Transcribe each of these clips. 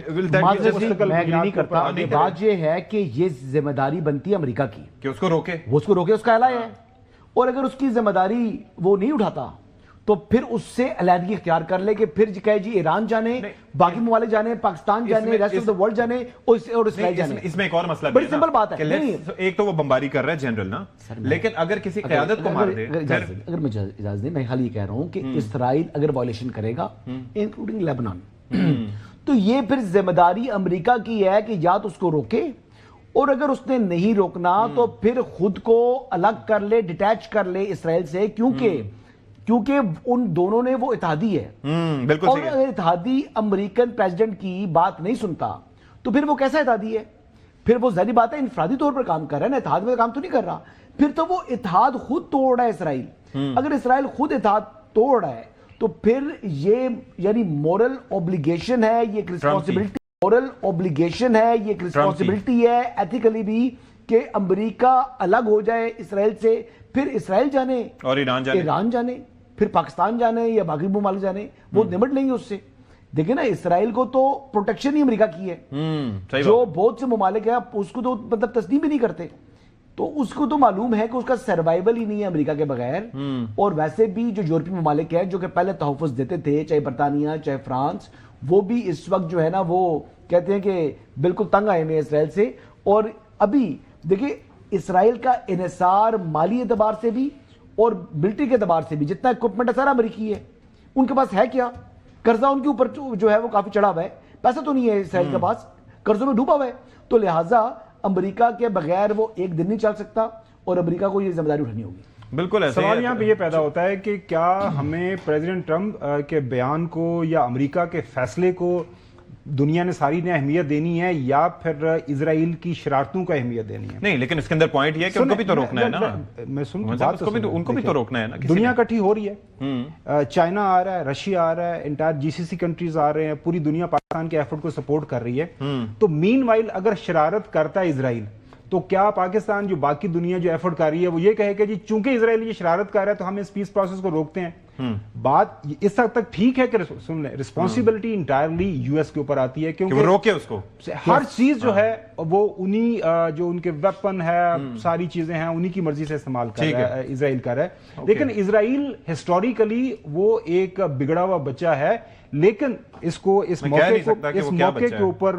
نہیں کرتا. بات یہ ہے کہ یہ ذمہ داری بنتی ہے امریکہ کی کہ اس کو روکے, وہ اس کو روکے, اس کا ایلہ ہے. اور اگر اس کی ذمہ داری وہ نہیں اٹھاتا تو پھر اس سے علیحدگی اختیار کر لے کہ پھر کہے جی ایران جانے, باقی ممالک جانے, پاکستان جانے, ریسٹ آف دی ورلڈ جانے اور اسرائیل جانے. اس میں ایک اور مسئلہ بڑی سمپل بات ہے. ایک تو وہ بمباری کر رہا ہے جنرل نا, لیکن اگر کسی قیادت کو مار دے, اگر مجھے اجازت دیں, میں خالی یہ کہہ رہا ہوں کہ اسرائیل اگر وائلیشن کرے گا انکلوڈنگ لیبنان, تو یہ پھر ذمہ داری امریکہ کی ہے کہ یا تو اس کو روکے, اور اگر اس نے نہیں روکنا تو پھر خود کو الگ کر لے, ڈیٹیچ کر لے اسرائیل سے, کیونکہ ان دونوں نے وہ اتحادی ہے. اور اگر اتحادی امریکن پریزیڈنٹ کی بات نہیں سنتا تو پھر وہ کیسا اتحادی ہے؟ پھر وہ ظاہری بات ہے انفرادی طور پر کام کر رہا ہے نا, اتحاد میں کام تو نہیں کر رہا. پھر تو وہ اتحاد خود توڑ رہا ہے اسرائیل. اگر اسرائیل خود اتحاد توڑ رہا ہے تو پھر یہ یعنی مورل اوبلیگیشن ہے, یہ ایک رسپانسبلٹی, مورل اوبلیگیشن ہے, یہ ایک رسپانسبلٹی ہے ایتھیکلی بھی کہ امریکہ الگ ہو جائے اسرائیل سے, پھر اسرائیل جانے اور ایران جانے, پھر پاکستان جانے یا باقی ممالک جانے, وہ نمٹ لیں گے اس سے. دیکھیں نا, اسرائیل کو تو پروٹیکشن ہی امریکہ کی ہے, جو بہت سے ممالک ہیں اس کو تو مطلب تسلیم بھی نہیں کرتے. تو اس کو تو معلوم ہے کہ اس کا سروائیول ہی نہیں ہے امریکہ کے بغیر. اور ویسے بھی جو یورپی ممالک ہیں جو کہ پہلے تحفظ دیتے تھے, چاہے برطانیہ چاہے فرانس, وہ بھی اس وقت جو ہے نا وہ کہتے ہیں کہ بالکل تنگ آئے ہوئے اسرائیل سے. اور ابھی دیکھیں اسرائیل کا انحصار مالی اعتبار سے بھی اور ملٹری کے اعتبار سے بھی, جتنا اکوپمنٹ ہے سارا امریکی ہے. ان کے پاس ہے کیا؟ قرضہ ان کے اوپر جو ہے وہ کافی چڑھا ہوا ہے, پیسہ تو نہیں ہے اسرائیل کے پاس, قرضوں میں ڈوبا ہوا ہے. تو لہٰذا امریکہ کے بغیر وہ ایک دن نہیں چل سکتا, اور امریکہ کو یہ ذمہ داری اٹھانی ہوگی. بالکل ایسے. سوال یہاں پہ یہ پیدا ہوتا ہے کہ کیا ہمیں پریزیڈنٹ ٹرمپ کے بیان کو یا امریکہ کے فیصلے کو دنیا نے ساری نے اہمیت دینی ہے, یا پھر اسرائیل کی شرارتوں کا اہمیت دینی ہے؟ نہیں, لیکن اس کے اندر پوائنٹ یہ ہے کہ ان کو بھی تو روکنا ہے نا. میں ان کو بھی تو روکنا ہے نا. دنیا اکٹھی ہو رہی ہے, چائنا آ رہا ہے, رشیا آ رہا ہے, انٹائر جی سی سی کنٹریز آ رہے ہیں, پوری دنیا پاکستان کے ایفرٹ کو سپورٹ کر رہی ہے. تو مین وائل اگر شرارت کرتا ہے اسرائیل, تو کیا پاکستان جو باقی دنیا جو ایفرٹ کر رہی ہے وہ یہ کہے کہ جی چونکہ اسرائیل یہ شرارت کر رہا ہے تو ہم اس پیس پروسیس کو روکتے ہیں؟ بات اس حد تک ٹھیک ہے کہ سن لیں, رسپانسبلٹی انٹائرلی یو ایس کے اوپر آتی ہے, کیونکہ روکے اس کو. ہر چیز جو ہے وہ انہی جو ان کے ویپن ہے, ساری چیزیں ہیں, انہی کی مرضی سے استعمال کر رہا ہے اسرائیل کر رہا ہے. لیکن اسرائیل ہسٹوریکلی وہ ایک بگڑا ہوا بچہ ہے, لیکن اس کو اس موقع کے اوپر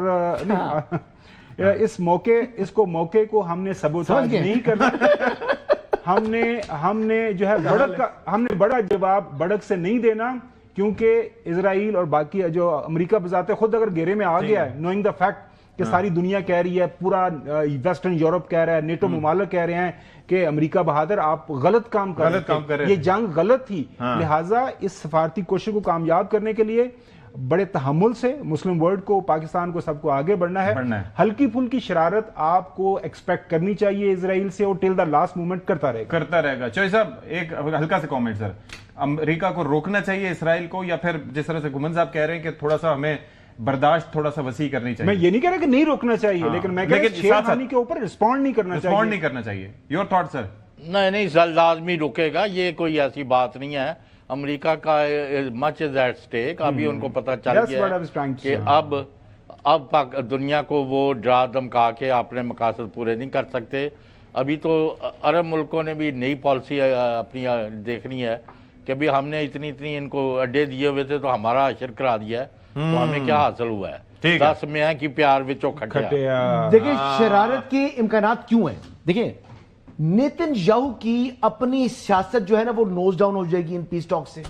اس موقع کو ہم نے سبوتاژ نہیں کرنا. ہم نے جو ہے ہم نے بڑا جواب بڑک سے نہیں دینا, کیونکہ اسرائیل اور باقی جو امریکہ بذات خود اگر گھیرے میں آ گیا ہے, نوئنگ دا فیکٹ کہ ساری دنیا کہہ رہی ہے, پورا ویسٹرن یورپ کہہ رہا ہے, نیٹو ممالک کہہ رہے ہیں کہ امریکہ بہادر آپ غلط کام کر رہے ہیں, یہ جنگ غلط تھی. لہٰذا اس سفارتی کوشش کو کامیاب کرنے کے لیے بڑے تحمل سے مسلم ورلڈ کو, پاکستان کو, سب کو آگے بڑھنا ہے. ہلکی پھلکی شرارت آپ کو ایکسپیکٹ کرنی چاہیے اسرائیل سے, اور ٹل دا لاسٹ مومنٹ کرتا رہے گا. چوہی صاحب ایک ہلکا سا کامنٹ سر, امریکہ کو روکنا چاہیے اسرائیل کو, یا پھر جس طرح سے گمن صاحب کہہ رہے ہیں کہ تھوڑا سا ہمیں برداشت تھوڑا سا وسیع کرنی چاہیے؟ میں یہ نہیں کہہ رہا کہ نہیں روکنا چاہیے, لیکن میں کہہ رہا ہوں شیر خانی کے اوپر رسپونڈ نہیں کرنا چاہیے. یور تھاٹ سر؟ نہیں, لازمی روکے گا, یہ کوئی ایسی بات نہیں ہے. امریکہ کا مچ از ایٹ سٹیک. ابھی ان کو پتہ چل گیا کہ اب دنیا کو وہ ڈرا دھمکا کے اپنے مقاصد پورے نہیں کر سکتے. ابھی تو عرب ملکوں نے بھی نئی پالیسی اپنی دیکھنی ہے کہ بھی ہم نے اتنی ان کو اڈے دیے ہوئے تھے تو ہمارا حشر کرا دیا ہے, تو ہمیں کیا حاصل ہوا ہے؟ 10 میں کی پیار وچوں کھٹیا. دیکھیں شرارت کے امکانات کیوں ہیں. دیکھیں نیتن یاہو کی اپنی سیاست جو ہے نا وہ نوز ڈاؤن ہو جائے گی ان پیس ٹاک سے.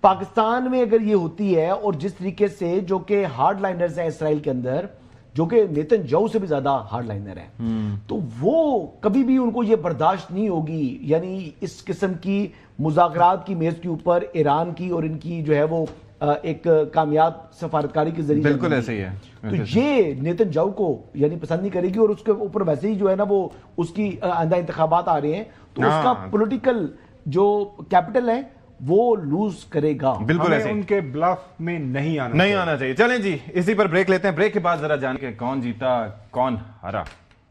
پاکستان میں اگر یہ ہوتی ہے, اور جس طریقے سے جو کہ ہارڈ لائنرز ہیں اسرائیل کے اندر, جو کہ نیتن یاہو سے بھی زیادہ ہارڈ لائنر ہیں, تو وہ کبھی بھی ان کو یہ برداشت نہیں ہوگی, یعنی اس قسم کی مذاکرات کی میز کے اوپر ایران کی اور ان کی جو ہے وہ ایک کامیاب سفارتکاری کے ذریعے. بالکل ایسے ہی ہے. تو یہ نیتن یاہو کو یعنی پسند نہیں کرے گی, اور اس کے اوپر ویسے ہی جو ہے نا وہ اس کی آئندہ انتخابات آ رہے ہیں, تو اس کا پولیٹیکل جو کیپٹل ہے وہ لوز کرے گا. بالکل ایسے ان کے بلف میں نہیں آنا چاہیے. چلیں جی اسی پر بریک لیتے ہیں, بریک کے بعد ذرا جان کے کون جیتا کون ہارا.